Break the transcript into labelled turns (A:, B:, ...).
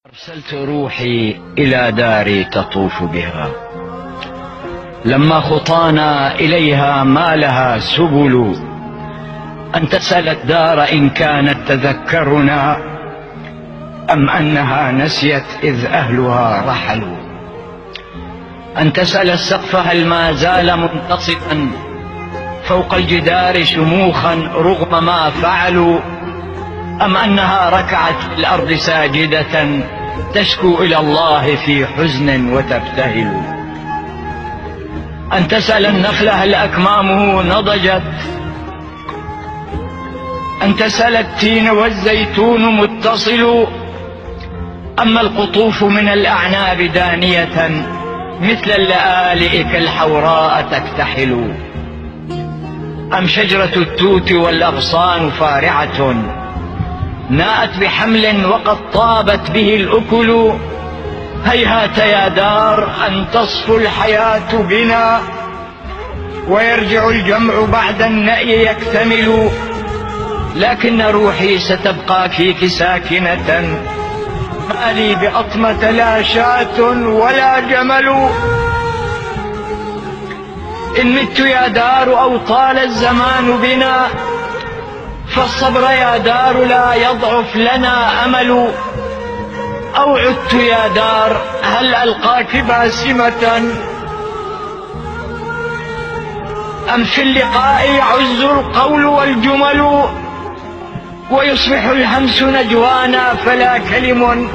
A: أرسلت روحي إلى داري تطوف بها، لما خطانا إليها ما لها سبل. أن تسأل الدار إن كانت تذكرنا، أم أنها نسيت إذ أهلها رحلوا. أن تسأل السقف هل ما زال منتصبا فوق الجدار شموخا رغم ما فعلوا، أم أنها ركعت في الأرض ساجدة تشكو إلى الله في حزن وتبتهل. أن تسأل النخل هل أكمامه نضجت، أن تسأل التين والزيتون متصل، أما القطوف من الأعناب دانية مثل اللآلئ كالحوراء تكتحل. أم شجرة التوت والأغصان فارعة ناءت بحمل وقد طابت به الأكل. هيهات يا دار أن تصفو الحياة بنا ويرجع الجمع بعد النأي يكتمل، لكن روحي ستبقى فيك ساكنة، ما لي بأطمة لا شاة ولا جمل. إن مت يا دار أو طال الزمان بنا فالصبر يا دار لا يضعف لنا أمل. أو عدت يا دار هل ألقاك باسمة، أم في اللقاء يعز القول والجمل، ويصبح الهمس نجوانا فلا كلم